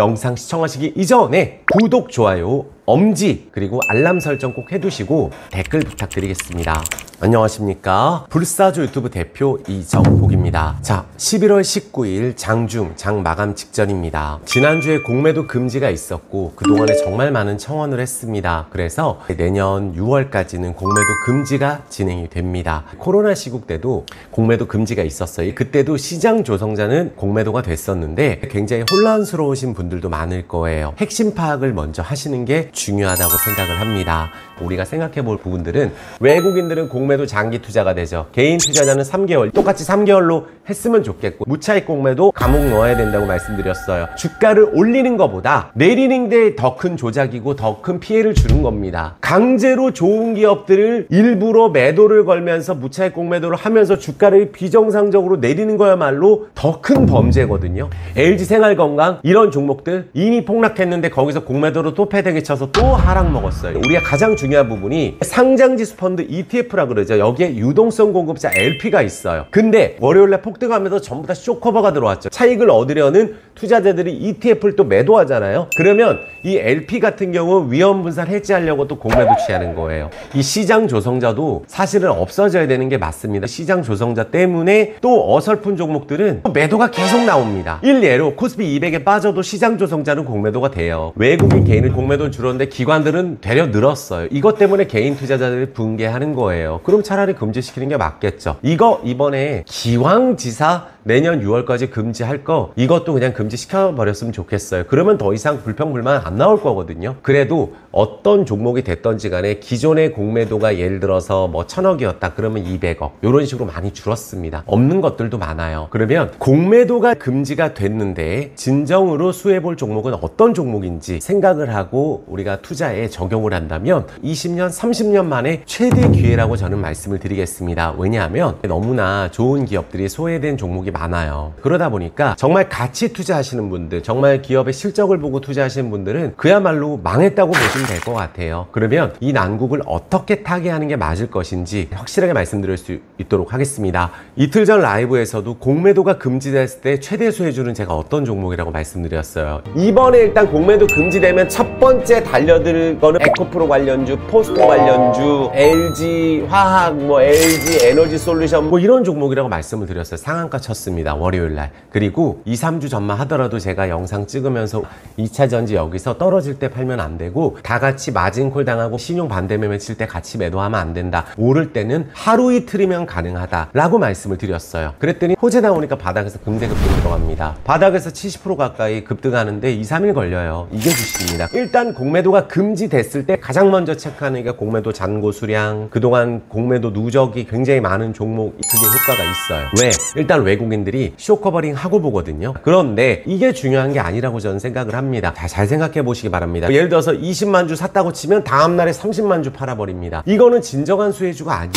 영상 시청하시기 이전에 구독, 좋아요, 엄지 그리고 알람 설정 꼭 해두시고 댓글 부탁드리겠습니다. 안녕하십니까, 불사조 유튜브 대표 이정복입니다. 자, 11월 19일 장중 장 마감 직전입니다. 지난주에 공매도 금지가 있었고 그동안에 정말 많은 청원을 했습니다. 그래서 내년 6월까지는 공매도 금지가 진행이 됩니다. 코로나 시국 때도 공매도 금지가 있었어요. 그때도 시장 조성자는 공매도가 됐었는데 굉장히 혼란스러우신 분들도 많을 거예요. 핵심 파악을 먼저 하시는 게 중요하다고 생각을 합니다. 우리가 생각해 볼 부분들은, 외국인들은 공매도 장기 투자가 되죠. 개인 투자자는 3개월, 똑같이 3개월로 했으면 좋겠고, 무차익 공매도 감옥 넣어야 된다고 말씀드렸어요. 주가를 올리는 것보다 내리는 데 더 큰 조작이고 더 큰 피해를 주는 겁니다. 강제로 좋은 기업들을 일부러 매도를 걸면서 무차익 공매도를 하면서 주가를 비정상적으로 내리는 거야말로 더 큰 범죄거든요. LG생활건강 이런 종목들 이미 폭락했는데 거기서 공매도로 또 패대기 쳐서 또 하락 먹었어요. 우리가 가장 중요한 부분이 상장지수 펀드 ETF라 그러죠. 여기에 유동성 공급자 LP가 있어요. 근데 월요일날 폭등하면서 전부 다 쇼커버가 들어왔죠. 차익을 얻으려는 투자자들이 ETF를 또 매도하잖아요. 그러면 이 LP 같은 경우 위험 분산 해지하려고 또 공매도 취하는 거예요. 이 시장 조성자도 사실은 없어져야 되는 게 맞습니다. 시장 조성자 때문에 또 어설픈 종목들은 매도가 계속 나옵니다. 일례로 코스피 200에 빠져도 시장 조성자는 공매도가 돼요. 외국인 개인은 공매도는 줄었는데 기관들은 되려 늘었어요. 이것 때문에 개인 투자자들이 붕괴하는 거예요. 그럼 차라리 금지시키는 게 맞겠죠. 이거 이번에 기왕지사 내년 6월까지 금지할 거, 이것도 그냥 금지시켜버렸으면 좋겠어요. 그러면 더 이상 불평불만 안 나올 거거든요. 그래도 어떤 종목이 됐던지 간에 기존의 공매도가 예를 들어서 뭐 1000억이었다 그러면 200억 이런 식으로 많이 줄었습니다. 없는 것들도 많아요. 그러면 공매도가 금지가 됐는데 진정으로 수혜볼 종목은 어떤 종목인지 생각을 하고 우리가 투자에 적용을 한다면 20년, 30년 만에 최대 기회라고 저는 말씀을 드리겠습니다. 왜냐하면 너무나 좋은 기업들이 소외된 종목이 많아요. 그러다 보니까 정말 가치 투자하시는 분들, 정말 기업의 실적을 보고 투자하시는 분들은 그야말로 망했다고 보시면 될 것 같아요. 그러면 이 난국을 어떻게 타개하는 게 맞을 것인지 확실하게 말씀드릴 수 있도록 하겠습니다. 이틀 전 라이브에서도 공매도가 금지됐을 때 최대 수혜주는 제가 어떤 종목이라고 말씀드렸어요. 이번에 일단 공매도 금지되면 첫 번째 달려들 거는 에코프로 관련주, 포스코 관련주, LG 화학, LG 에너지 솔루션 이런 종목이라고 말씀을 드렸어요. 상한가 쳤습니다. 월요일날. 그리고 2, 3주 전만 하더라도 제가 영상 찍으면서 2차전지 여기서 떨어질 때 팔면 안 되고 다 같이 마진콜 당하고 신용 반대매매 칠 때 같이 매도하면 안 된다. 오를 때는 하루 이틀이면 가능하다 라고 말씀을 드렸어요. 그랬더니 호재 나오니까 바닥에서 금세급등 들어갑니다. 바닥에서 70% 가까이 급등하는데 2, 3일 걸려요. 이게 주식입니다. 일단 공매도가 금지됐을 때 가장 먼저 체크하는 게 공매도 잔고 수량, 그동안 공매도 누적이 굉장히 많은 종목, 그게 효과가 있어요. 왜? 일단 외국인들이 쇼커버링 하고 보거든요. 그런데 이게 중요한 게 아니라고 저는 생각을 합니다. 잘 생각해 보시기 바랍니다. 예를 들어서 20만 주 샀다고 치면 다음날에 30만 주 팔아버립니다. 이거는 진정한 수혜주가 아니에요.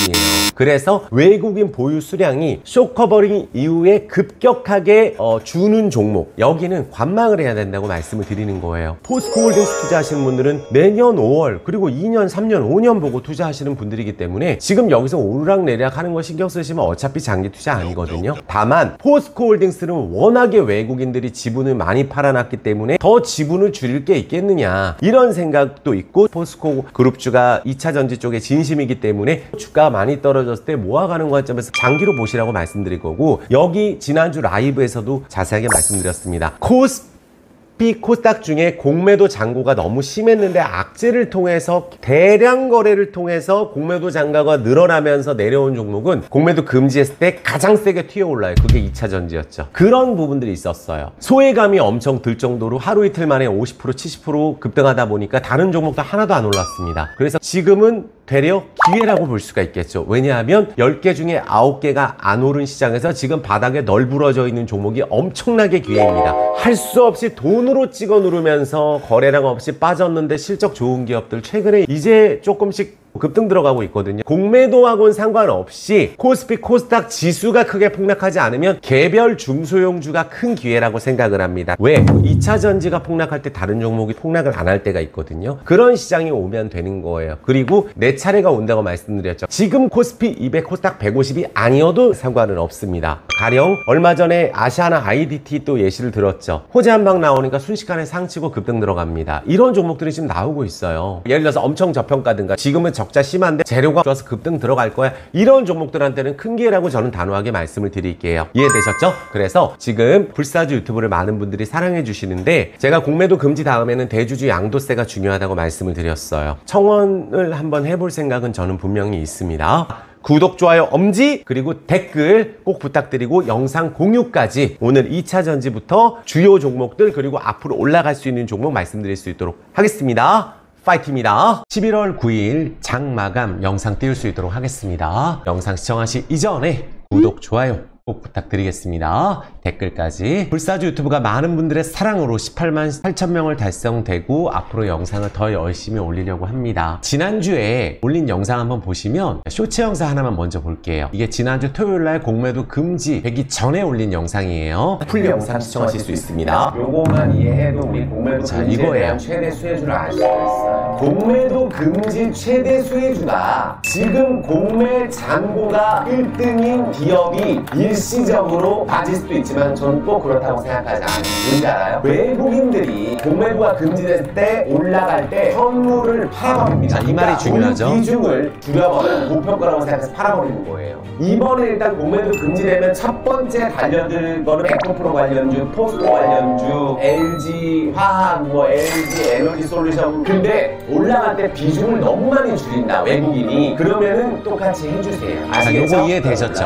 그래서 외국인 보유 수량이 쇼커버링 이후에 급격하게 주는 종목, 여기는 관망을 해야 된다고 말씀을 드리는 거예요. 포스코홀딩스 투자하시는 분들은 내년 5월 그리고 2년, 3년, 5년 보고 투자하시는 분들이기 때문에 지금 여기서 오르락내리락 하는 거 신경 쓰시면 어차피 장기 투자 아니거든요. 다만 포스코홀딩스는 워낙에 외국인들이 지분을 많이 팔아놨기 때문에 더 지분을 줄일 게 있겠느냐, 이런 생각도 있고, 포스코 그룹주가 2차전지 쪽에 진심이기 때문에 주가가 많이 떨어졌을 때 모아가는 관점에서 장기로 보시라고 말씀드릴 거고, 여기 지난주 라이브에서도 자세하게 말씀드렸습니다. 코스닥 중에 공매도 잔고가 너무 심했는데 악재를 통해서, 대량 거래를 통해서 공매도 잔고가 늘어나면서 내려온 종목은 공매도 금지했을 때 가장 세게 튀어올라요. 그게 2차전지였죠. 그런 부분들이 있었어요. 소외감이 엄청 들 정도로 하루 이틀 만에 50%, 70% 급등하다 보니까 다른 종목도 하나도 안 올랐습니다. 그래서 지금은 되려 기회라고 볼 수가 있겠죠. 왜냐하면 10개 중에 9개가 안 오른 시장에서 지금 바닥에 널브러져 있는 종목이 엄청나게 기회입니다. 할 수 없이 돈으로 찍어 누르면서 거래량 없이 빠졌는데 실적 좋은 기업들 최근에 이제 조금씩 급등 들어가고 있거든요. 공매도하고는 상관없이 코스피 코스닥 지수가 크게 폭락하지 않으면 개별 중소형주가 큰 기회라고 생각을 합니다. 왜? 2차 전지가 폭락할 때 다른 종목이 폭락을 안 할 때가 있거든요. 그런 시장이 오면 되는 거예요. 그리고 내 차례가 온다고 말씀드렸죠. 지금 코스피 200 코스닥 150이 아니어도 상관은 없습니다. 가령 얼마 전에 아시아나 IDT 또 예시를 들었죠. 호재 한 방 나오니까 순식간에 상치고 급등 들어갑니다. 이런 종목들이 지금 나오고 있어요. 예를 들어서 엄청 저평가든가 지금은 적자 심한데 재료가 좋아서 급등 들어갈 거야. 이런 종목들한테는 큰 기회라고 저는 단호하게 말씀을 드릴게요. 이해되셨죠? 그래서 지금 불사조 유튜브를 많은 분들이 사랑해 주시는데 제가 공매도 금지 다음에는 대주주 양도세가 중요하다고 말씀을 드렸어요. 청원을 한번 해볼 생각은 저는 분명히 있습니다. 구독, 좋아요, 엄지, 그리고 댓글 꼭 부탁드리고 영상 공유까지 오늘 2차 전지부터 주요 종목들 그리고 앞으로 올라갈 수 있는 종목 말씀드릴 수 있도록 하겠습니다. 파이팅입니다. 11월 9일 장 마감 영상 띄울 수 있도록 하겠습니다. 영상 시청하시 이전에 구독, 좋아요 꼭 부탁드리겠습니다. 댓글까지. 불사조 유튜브가 많은 분들의 사랑으로 18만 8천 명을 달성되고 앞으로 영상을 더 열심히 올리려고 합니다. 지난주에 올린 영상 한번 보시면 쇼츠 영상 하나만 먼저 볼게요. 이게 지난주 토요일날 공매도 금지 되기 전에 올린 영상이에요. 풀 영상 시청하실 수 있습니다. 요거만 이해해도 우리 공매도 금지에 대한 최대 수혜주를 알 수가 있어요. 공매도 금지 최대 수혜주다. 지금 공매 잔고가 1등인 기업이 일시적으로 빠질 수도 있지만 저는 또 그렇다고 생각하지 않아요. 뭔지 알아요? 외국인들이 공매도가 금지됐을 때 올라갈 때 선물을 팔아버립니다. 자, 이 말이 중요하죠. 비중을 줄여버려요. 고평가라고 생각해서 팔아버리는 거예요. 이번에 일단 공매도 금지되면 첫 번째 달려들 거는 에코프로 관련주, 포스코 관련주, LG 화학, LG 에너지 솔루션. 근데 올라갈 때 비중을 너무 많이 줄인다, 외국인이. 그러면은 똑같이 해주세요. 아시겠죠? 자, 요거 이해되셨죠?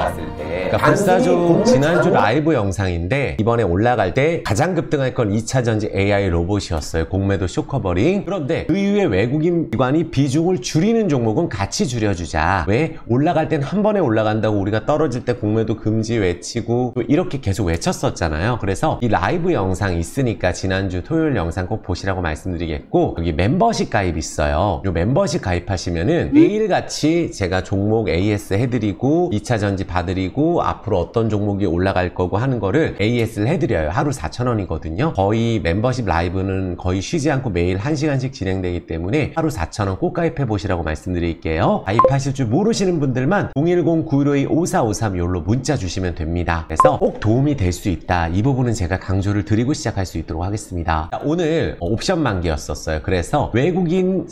그러니까 불사조 지난주 라이브 영상인데 이번에 올라갈 때 가장 급등할 건 2차전지 AI 로봇이었어요. 공매도 쇼커버링. 그런데 그 이후에 외국인 기관이 비중을 줄이는 종목은 같이 줄여주자. 왜? 올라갈 땐 한 번에 올라간다고 우리가 떨어질 때 공매도 금지 외치고 또 이렇게 계속 외쳤었잖아요. 그래서 이 라이브 영상 있으니까 지난주 토요일 영상 꼭 보시라고 말씀드리겠고, 여기 멤버십 가입 있어요. 이 멤버십 가입하시면은 매일같이 제가 종목 AS 해드리고 2차전지 봐드리고 앞으로 어떤 종목이 올라갈 거고 하는 거를 AS를 해드려요. 하루 4,000원이거든요. 거의 멤버십 라이브는 거의 쉬지 않고 매일 1시간씩 진행되기 때문에 하루 4,000원 꼭 가입해 보시라고 말씀드릴게요. 가입하실 줄 모르시는 분들만 010-915-5453 요로 문자 주시면 됩니다. 그래서 꼭 도움이 될 수 있다. 이 부분은 제가 강조를 드리고 시작할 수 있도록 하겠습니다. 오늘 옵션 만기였었어요. 그래서 외국인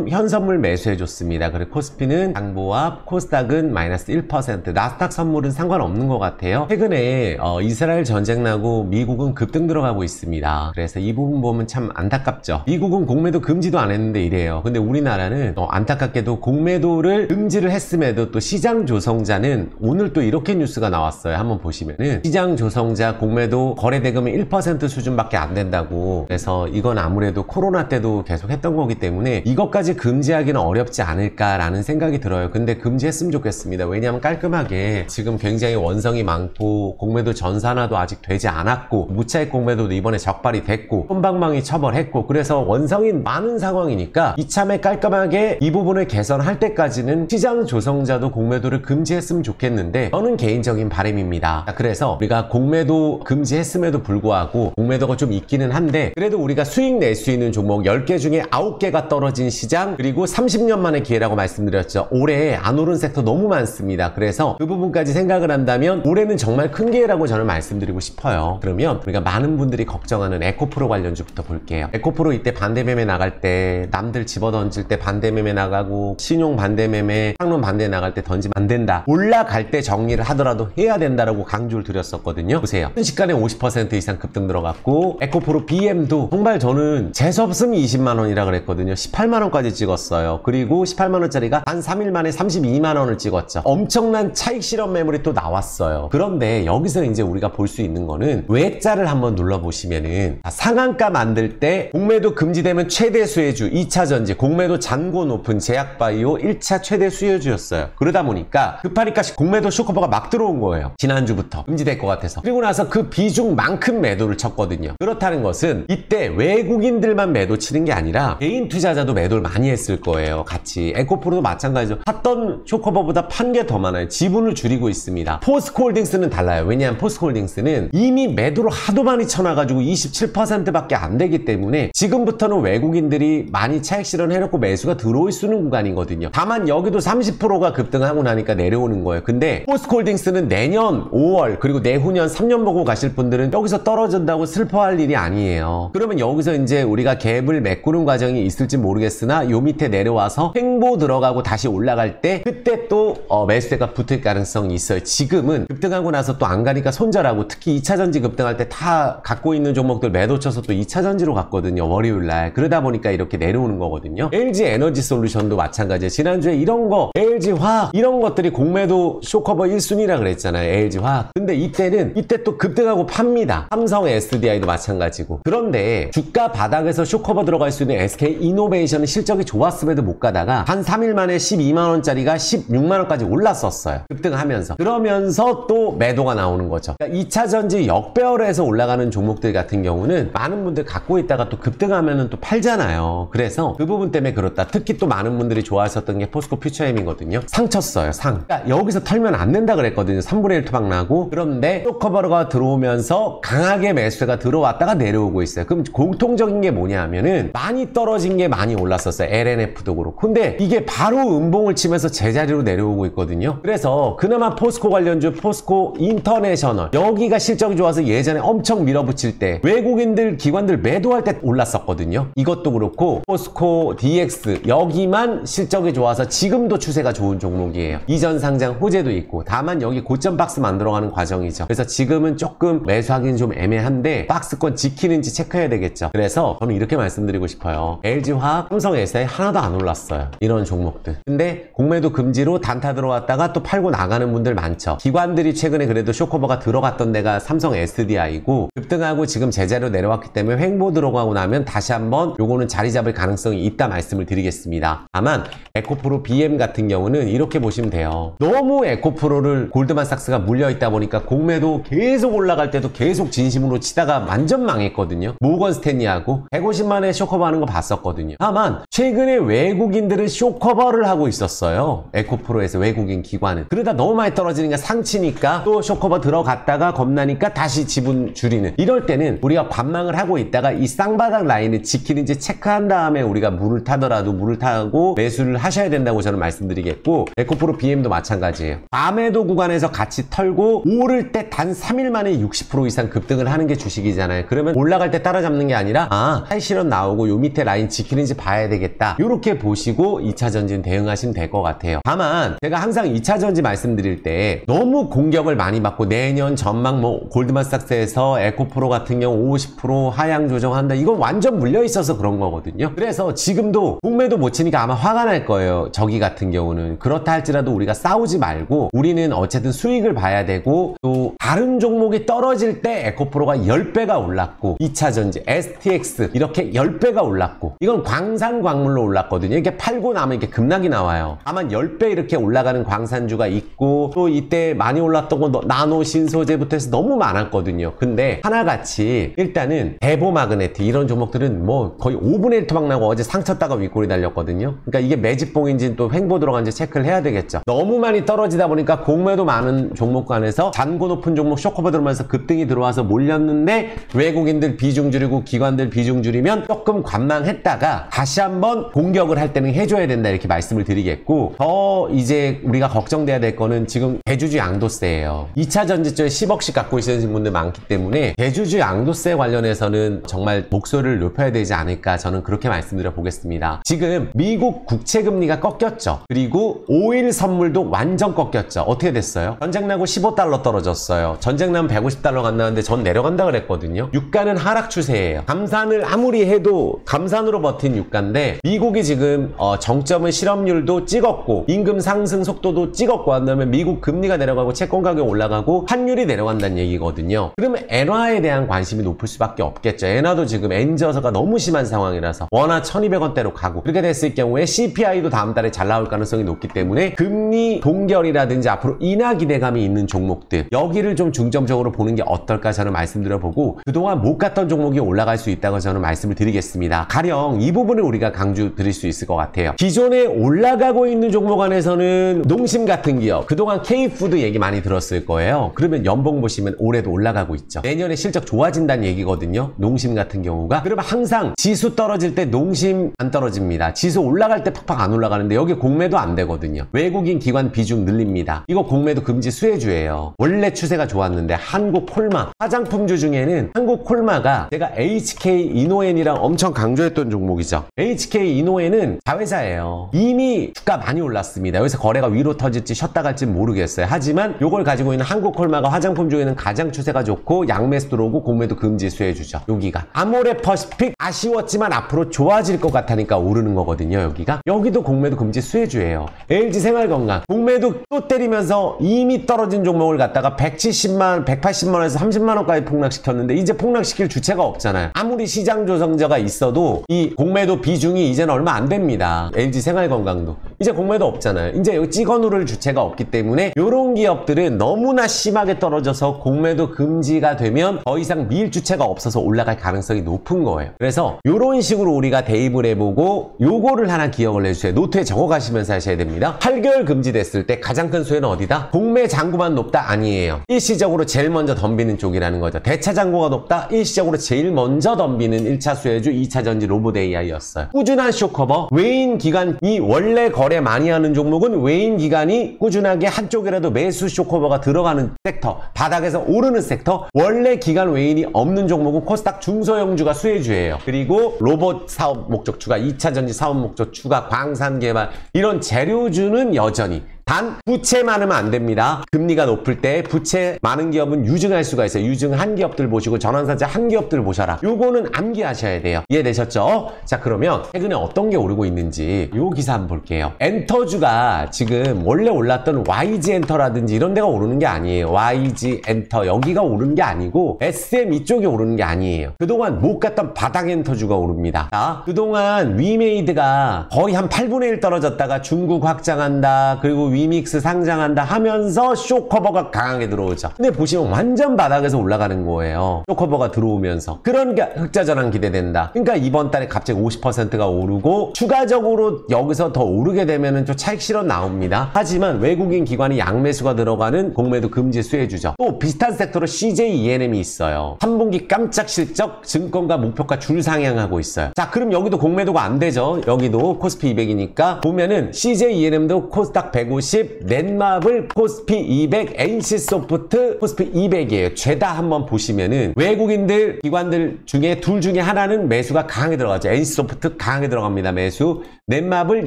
현선물 매수해 줬습니다. 그리고 코스피는 장보합, 코스닥은 마이너스 1%, 나스닥 선물은 상관없는 것 같아요. 최근에 이스라엘 전쟁 나고 미국은 급등 들어가고 있습니다. 그래서 이 부분 보면 참 안타깝죠. 미국은 공매도 금지도 안 했는데 이래요. 근데 우리나라는 안타깝게도 공매도를 금지를 했음에도 또 시장 조성자는 오늘 또 이렇게 뉴스가 나왔어요. 한번 보시면은 시장 조성자 공매도 거래 대금이 1% 수준밖에 안 된다고. 그래서 이건 아무래도 코로나 때도 계속 했던 거기 때문에 이것까지 금지하기는 어렵지 않을까라는 생각이 들어요. 근데 금지했으면 좋겠습니다. 왜냐하면 깔끔하게 지금 굉장히 원성이 많고 공매도 전산화도 아직 되지 않았고 무차익 공매도도 이번에 적발이 됐고 솜방망이 처벌했고 그래서 원성이 많은 상황이니까 이참에 깔끔하게 이 부분을 개선할 때까지는 시장 조성자도 공매도를 금지했으면 좋겠는데 저는 개인적인 바람입니다. 그래서 우리가 공매도 금지했음에도 불구하고 공매도가 좀 있기는 한데 그래도 우리가 수익 낼 수 있는 종목 10개 중에 9개가 떨어진 시장, 그리고 30년 만의 기회라고 말씀드렸죠. 올해 안 오른 섹터 너무 많습니다. 그래서 그 부분까지 생각을 한다면 올해는 정말 큰 기회라고 저는 말씀드리고 싶어요. 그러면 우리가 많은 분들이 걱정하는 에코프로 관련주부터 볼게요. 에코프로 이때 반대매매 나갈 때 남들 집어던질 때 반대매매 나가고 신용 반대매매, 상론 반대 나갈 때 던지면 안 된다. 올라갈 때 정리를 하더라도 해야 된다라고 강조를 드렸었거든요. 보세요. 순식간에 50% 이상 급등 들어갔고 에코프로 BM도 정말 저는 재수없으면 20만원이라 그랬거든요. 18만원까지 찍었어요. 그리고 18만원짜리가 한 3일 만에 32만원을 찍었죠. 엄청난 차익 실현 매물이 또 나왔어요. 그런데 여기서 이제 우리가 볼 수 있는 거는 외자를 한번 눌러보시면은 상한가 만들 때 공매도 금지되면 최대 수혜주 2차 전지, 공매도 잔고 높은 제약바이오 1차 최대 수혜주였어요. 그러다 보니까 급하니까 공매도 쇼커버가 막 들어온 거예요. 지난주부터 금지될 것 같아서. 그리고 나서 그 비중만큼 매도를 쳤거든요. 그렇다는 것은 이때 외국인들만 매도 치는 게 아니라 개인 투자자도 매도를 많이 했을 거예요. 같이. 에코프로도 마찬가지죠. 샀던 쇼커버보다 판 게 더 많아요. 지분을 줄이고 있습니다. 포스코홀딩스는 달라요. 왜냐하면 포스코홀딩스는 이미 매도를 하도 많이 쳐놔가지고 27%밖에 안 되기 때문에 지금부터는 외국인들이 많이 차익 실현해놓고 매수가 들어올 수 있는 구간이거든요. 다만 여기도 30%가 급등하고 나니까 내려오는 거예요. 근데 포스코홀딩스는 내년 5월 그리고 내후년 3년 보고 가실 분들은 여기서 떨어진다고 슬퍼할 일이 아니에요. 그러면 여기서 이제 우리가 갭을 메꾸는 과정이 있을지 모르겠으나 요 밑에 내려와서 횡보 들어가고 다시 올라갈 때 그때 또 매수대가 붙을 가능성이 있어요. 지금은 급등하고 나서 또 안 가니까 손절하고 특히 2차전지 급등할 때 다 갖고 있는 종목들 매도 쳐서 또 2차전지로 갔거든요. 월요일날. 그러다 보니까 이렇게 내려오는 거거든요. LG 에너지 솔루션도 마찬가지예요. 지난주에 이런 거 LG 화학 이런 것들이 공매도 쇼커버 1순위라 그랬잖아요. LG 화학. 근데 이때 또 급등하고 팝니다. 삼성 SDI도 마찬가지고. 그런데 주가 바닥에서 쇼커버 들어갈 수 있는 SK 이노베이션은 실적이 좋았음에도 못 가다가 한 3일 만에 12만원짜리가 16만원까지 올랐었어요. 급등하면서. 그러면서 또 매도가 나오는 거죠. 그러니까 2차전지 역배열해서 올라가는 종목들 같은 경우는 많은 분들 갖고 있다가 또 급등하면은 또 팔잖아요. 그래서 그 부분 때문에 그렇다. 특히 또 많은 분들이 좋아하셨던 게 포스코 퓨처엠이거든요. 상 쳤어요. 상. 그러니까 여기서 털면 안 된다 그랬거든요. 3분의 1 투박 나고. 그런데 쇼커버가 들어오면서 강하게 매수가 들어왔다가 내려오고 있어요. 그럼 공통적인 게 뭐냐 하면은 많이 떨어진 게 많이 올랐었어요. LNF도 그렇고. 근데 이게 바로 음봉을 치면서 제자리로 내려오고 있거든요. 그래서 그나마 포스코 관련주 포스코 인터내셔널 여기가 실적이 좋아서 예전에 엄청 밀어붙일 때 외국인들 기관들 매도할 때 올랐었거든요. 이것도 그렇고 포스코 DX 여기만 실적이 좋아서 지금도 추세가 좋은 종목이에요. 이전 상장 호재도 있고 다만 여기 고점 박스 만들어가는 과정이죠. 그래서 지금은 조금 매수하기는 좀 애매한데 박스권 지키는지 체크해야 되겠죠. 그래서 저는 이렇게 말씀드리고 싶어요. LG화학, 삼성 SDI 하나도 안 올랐어요. 이런 종목들. 근데 공매도 금지로 단타 들어왔다가 또 팔고 나가는 분들 많죠. 기관들이 최근에 그래도 쇼커버가 들어갔던 데가 삼성 SDI고 급등하고 지금 제자리로 내려왔기 때문에 횡보 들어가고 나면 다시 한번 요거는 자리 잡을 가능성이 있다 말씀을 드리겠습니다. 다만 에코프로 BM 같은 경우는 이렇게 보시면 돼요. 너무 에코프로를 골드만삭스가 물려있다 보니까 공매도 계속 올라갈 때도 계속 진심으로 치다가 완전 망했거든요. 모건 스탠리하고 150만에 쇼커버 하는 거 봤었거든요. 다만 최근에 외국인들은 쇼커버를 하고 있었어요. 에코프로에서 외국인 기관은. 그러다 너무 많이 떨어지니까 상치니까 또 쇼커버 들어갔다가 겁나니까 다시 지분 줄이는. 이럴 때는 우리가 관망을 하고 있다가 이 쌍바닥 라인을 지키는지 체크한 다음에 우리가 물을 타더라도 물을 타고 매수를 하셔야 된다고 저는 말씀드리겠고 에코프로 BM도 마찬가지예요. 밤에도 구간에서 같이 털고 오를 때 단 3일 만에 60% 이상 급등을 하는 게 주식이잖아요. 그러면 올라갈 때 따라잡는 게 아니라 차익 실현 나오고 요 밑에 라인 지키는지 봐야 되겠다. 이렇게 보시고 2차전지는 대응하시면 될 것 같아요. 다만 제가 항상 2차전지 말씀드릴 때 너무 공격을 많이 받고 내년 전망 뭐 골드만삭스에서 에코프로 같은 경우 50% 하향 조정한다. 이건 완전 물려 있어서 그런 거거든요. 그래서 지금도 공매도 못 치니까 아마 화가 날 거예요. 저기 같은 경우는. 그렇다 할지라도 우리가 싸우지 말고 우리는 어쨌든 수익을 봐야 되고 또 다른 종목이 떨어질 때 에코프로가 10배가 올랐고 2차전지, STX 이렇게 10배가 올랐고 이건 광산 광물로 올랐거든요. 이게 팔고 나면 이렇게 급락이 나와요. 다만 10배 이렇게 올라가는 광산주가 있고 또 이때 많이 올랐던 거 나노 신소재부터 해서 너무 많았거든요. 근데 하나같이 일단은 대보마그네틱 이런 종목들은 뭐 거의 5분의 1 토막 나고 어제 상쳤다가 윗골이 달렸거든요. 그러니까 이게 매집봉인지 또 횡보 들어간지 체크를 해야 되겠죠. 너무 많이 떨어지다 보니까 공매도 많은 종목관에서 잔고 높은 종목 쇼커버 들어오면서 급등이 들어와서 몰렸는데 외국인들 비중 줄이고 기관들 비중 줄이면 조금 관망했다가 다시 한번 공격을 할 때는 해줘야 된다 이렇게 말씀을 드리겠고 더 이제 우리가 걱정돼야 될 거는 지금 대주주 양도세예요. 2차 전지주에 10억씩 갖고 계시는 분들 많기 때문에 대주주 양도세 관련해서는 정말 목소리를 높여야 되지 않을까 저는 그렇게 말씀드려 보겠습니다. 지금 미국 국채금리가 꺾였죠. 그리고 오일 선물도 완전 꺾였죠. 어떻게 됐어요? 전쟁 나고 $15 떨어졌어요. 있어요. 전쟁 나면 150달러 간다는데 전 내려간다 그랬거든요. 유가는 하락 추세예요. 감산을 아무리 해도 감산으로 버틴 유가인데 미국이 지금 정점은 실업률도 찍었고 임금 상승 속도도 찍었고 한다면 미국 금리가 내려가고 채권 가격 올라가고 환율이 내려간다는 얘기거든요. 그러면 엔화에 대한 관심이 높을 수밖에 없겠죠. 엔화도 지금 엔저서가 너무 심한 상황이라서 원화 1200원대로 가고 그렇게 됐을 경우에 CPI도 다음 달에 잘 나올 가능성이 높기 때문에 금리 동결이라든지 앞으로 인하 기대감이 있는 종목들 여기를 좀 중점적으로 보는 게 어떨까 저는 말씀드려보고 그동안 못 갔던 종목이 올라갈 수 있다고 저는 말씀을 드리겠습니다. 가령 이 부분을 우리가 강조 드릴 수 있을 것 같아요. 기존에 올라가고 있는 종목 안에서는 농심 같은 기업 그동안 K푸드 얘기 많이 들었을 거예요. 그러면 연봉 보시면 올해도 올라가고 있죠. 내년에 실적 좋아진다는 얘기거든요. 농심 같은 경우가. 그러면 항상 지수 떨어질 때 농심 안 떨어집니다. 지수 올라갈 때 팍팍 안 올라가는데 여기 공매도 안 되거든요. 외국인 기관 비중 늘립니다. 이거 공매도 금지 수혜주예요. 원래 추세가 좋았는데 한국콜마 화장품주 중에는 한국콜마가 제가 HK 이노엔이랑 엄청 강조했던 종목이죠. HK 이노엔은 자회사예요. 이미 주가 많이 올랐습니다. 여기서 거래가 위로 터질지 쉬었다 갈지 모르겠어요. 하지만 이걸 가지고 있는 한국콜마가 화장품 중에는 가장 추세가 좋고 양매수 들어오고 공매도 금지 수혜주죠. 여기가 아모레퍼시픽 아쉬웠지만 앞으로 좋아질 것 같으니까 오르는 거거든요. 여기도 공매도 금지 수혜주예요. LG생활건강 공매도 또 때리면서 이미 떨어진 종목을 갖다가 170만 180만원에서 30만원까지 폭락시켰는데 이제 폭락시킬 주체가 없잖아요. 아무리 시장 조성자가 있어도 이 공매도 비중이 이제는 얼마 안 됩니다. LG생활건강도 이제 공매도 없잖아요. 이제 여기 찍어 누를 주체가 없기 때문에 이런 기업들은 너무나 심하게 떨어져서 공매도 금지가 되면 더 이상 밀 주체가 없어서 올라갈 가능성이 높은 거예요. 그래서 이런 식으로 우리가 대입을 해보고 요거를 하나 기억을 해주세요. 노트에 적어 가시면서 하셔야 됩니다. 8개월 금지됐을 때 가장 큰 수혜는 어디다? 공매 잔고만 높다? 아니에요. 일시적으로 제일 먼저 덤비는 쪽이라는 거죠. 대차 잔고가 높다? 일시적으로 제일 먼저 덤비는 1차 수혜주 2차 전지 로봇 AI였어요. 꾸준한 쇼커버 외인 기관이 원래 거래 많이 하는 종목은 외인 기관이 꾸준하게 한쪽이라도 매수 쇼커버가 들어가는 섹터 바닥에서 오르는 섹터 원래 기관 외인이 없는 종목은 코스닥 중소형주가 수혜주예요. 그리고 로봇 사업 목적주가 2차 전지 사업 목적주가 광산 개발 이런 재료주는 여전히 단 부채 많으면 안 됩니다. 금리가 높을 때 부채 많은 기업은 유증할 수가 있어요. 유증한 기업들 보시고 전환사채 한 기업들 보셔라. 요거는 암기하셔야 돼요. 이해되셨죠? 자 그러면 최근에 어떤 게 오르고 있는지 요 기사 한번 볼게요. 엔터주가 지금 원래 올랐던 YG 엔터라든지 이런 데가 오르는 게 아니에요. YG 엔터 여기가 오르는 게 아니고 SM 이쪽이 오르는 게 아니에요. 그동안 못 갔던 바닥 엔터주가 오릅니다. 자 그동안 위메이드가 거의 한 8분의 1 떨어졌다가 중국 확장한다. 그리고 위믹스 상장한다 하면서 쇼커버가 강하게 들어오죠. 근데 보시면 완전 바닥에서 올라가는 거예요. 쇼커버가 들어오면서. 그러니까 흑자전환 기대된다. 그러니까 이번 달에 갑자기 50%가 오르고 추가적으로 여기서 더 오르게 되면은 좀 차익 실현 나옵니다. 하지만 외국인 기관이 양매수가 들어가는 공매도 금지 수혜주죠. 또 비슷한 섹터로 CJ ENM이 있어요. 3분기 깜짝 실적 증권가 목표가 줄 상향하고 있어요. 자 그럼 여기도 공매도가 안 되죠. 여기도 코스피 200이니까 보면은 CJ ENM도 코스닥 150 넷마블 코스피 200 NC소프트 코스피 200이에요. 죄다 한번 보시면은 외국인들 기관들 중에 둘 중에 하나는 매수가 강하게 들어가죠. NC소프트 강하게 들어갑니다. 매수. 넷마블